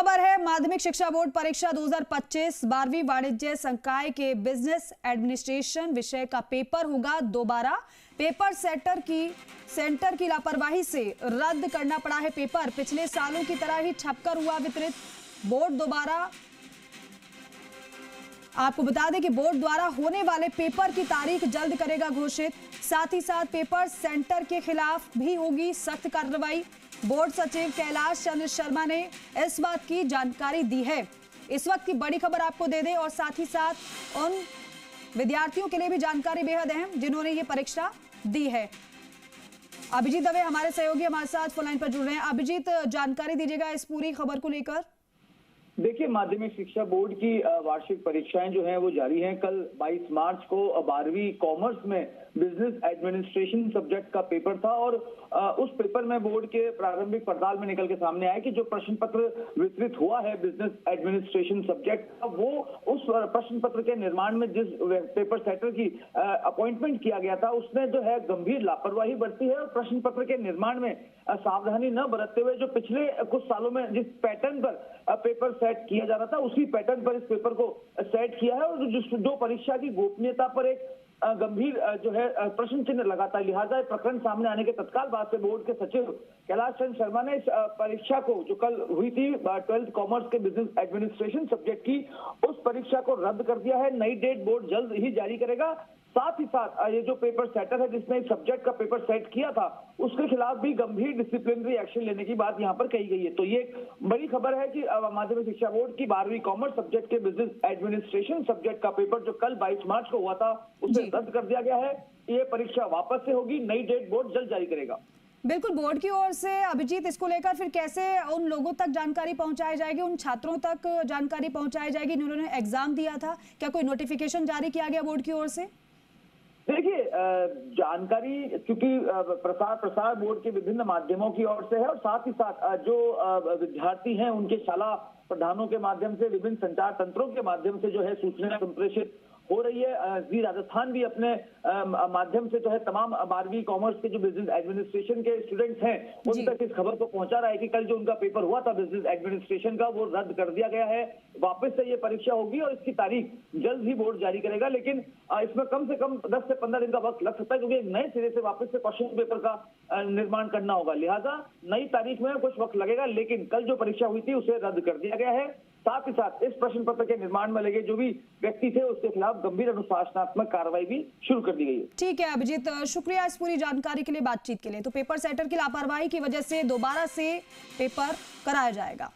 खबर है माध्यमिक शिक्षा बोर्ड परीक्षा 2025 12वीं वाणिज्य संकाय के बिजनेस एडमिनिस्ट्रेशन विषय का पेपर होगा दोबारा। पेपर सेंटर की लापरवाही से रद्द करना पड़ा है पेपर। पिछले सालों की तरह ही छपकर हुआ वितरित। बोर्ड दोबारा आपको बता दें कि बोर्ड द्वारा होने वाले पेपर की तारीख जल्द करेगा घोषित। साथ ही साथ पेपर सेंटर के खिलाफ भी होगी सख्त कार्रवाई। बोर्ड सचिव कैलाश चंद्र शर्मा ने इस बात की जानकारी दी है। इस वक्त की बड़ी खबर आपको दे दें और साथ ही साथ उन विद्यार्थियों के लिए भी जानकारी बेहद अहम जिन्होंने ये परीक्षा दी है। अभिजीत दवे हमारे सहयोगी हमारे साथ फोन लाइन पर जुड़ रहे हैं। अभिजीत, जानकारी दीजिएगा इस पूरी खबर को लेकर। देखिए, माध्यमिक शिक्षा बोर्ड की वार्षिक परीक्षाएं जो हैं वो जारी हैं। कल 22 मार्च को 12वीं कॉमर्स में बिजनेस एडमिनिस्ट्रेशन सब्जेक्ट का पेपर था और उस पेपर में बोर्ड के प्रारंभिक पड़ताल में निकल के सामने आया कि जो प्रश्न पत्र वितरित हुआ है बिजनेस एडमिनिस्ट्रेशन सब्जेक्ट का, वो उस प्रश्न पत्र के निर्माण में जिस पेपर सेटर की अपॉइंटमेंट किया गया था उसने जो है गंभीर लापरवाही बरती है और प्रश्न पत्र के निर्माण में सावधानी न बरतते हुए जो पिछले कुछ सालों में जिस पैटर्न पर पेपर सेट किया जा रहा था उसी पैटर्न पर इस पेपर को सेट किया है और जो परीक्षा की गोपनीयता पर एक गंभीर जो है प्रश्न चिन्ह लगाता है। लिहाजा प्रकरण सामने आने के तत्काल बाद से बोर्ड के सचिव कैलाश चंद्र शर्मा ने इस परीक्षा को जो कल हुई थी 12th कॉमर्स के बिजनेस एडमिनिस्ट्रेशन सब्जेक्ट की, उस परीक्षा को रद्द कर दिया है। नई डेट बोर्ड जल्द ही जारी करेगा। साथ ही साथ ये जो पेपर सेटर है जिसने इस सब्जेक्ट का पेपर सेट किया था उसके खिलाफ भी गंभीर डिसिप्लिनरी एक्शन लेने की बात यहाँ पर कही गई है। तो ये एक बड़ी खबर है कि माध्यमिक शिक्षा बोर्ड की 12वीं कॉमर्स सब्जेक्ट के बिजनेस एडमिनिस्ट्रेशन सब्जेक्ट का पेपर जो कल 22 मार्च को हुआ था उसे रद्द कर दिया गया है। ये परीक्षा वापस से होगी। नई डेट बोर्ड जल्द जारी करेगा। बिल्कुल, बोर्ड की ओर से अभिजीत इसको लेकर फिर कैसे उन लोगों तक जानकारी पहुंचाई जाएगी, उन छात्रों तक जानकारी पहुंचाई जाएगी जिन्होंने एग्जाम दिया था? क्या कोई नोटिफिकेशन जारी किया गया बोर्ड की ओर से? देखिए, जानकारी क्योंकि प्रसार बोर्ड के विभिन्न माध्यमों की ओर से है और साथ ही साथ जो विद्यार्थी हैं उनके शाला प्रधानों के माध्यम से, विभिन्न संचार तंत्रों के माध्यम से जो है सूचना संप्रेषित हो रही है। जी राजस्थान भी अपने माध्यम से जो है तमाम 12वीं कॉमर्स के जो बिजनेस एडमिनिस्ट्रेशन के स्टूडेंट्स हैं उन तक इस खबर को पहुंचा रहा है कि कल जो उनका पेपर हुआ था बिजनेस एडमिनिस्ट्रेशन का वो रद्द कर दिया गया है। वापस से ये परीक्षा होगी और इसकी तारीख जल्द ही बोर्ड जारी करेगा। लेकिन इसमें कम से कम 10 से 15 दिन का वक्त लग सकता है क्योंकि नए सिरे से वापस से क्वेश्चन पेपर का निर्माण करना होगा। लिहाजा नई तारीख में कुछ वक्त लगेगा, लेकिन कल जो परीक्षा हुई थी उसे रद्द कर दिया गया है। साथ ही साथ इस प्रश्न पत्र के निर्माण में लगे जो भी व्यक्ति थे उसके खिलाफ गंभीर अनुशासनात्मक कार्रवाई भी शुरू कर दी गई है। ठीक है अभिजीत, शुक्रिया इस पूरी जानकारी के लिए, बातचीत के लिए। तो पेपर सेटर की लापरवाही की वजह से दोबारा से पेपर कराया जाएगा।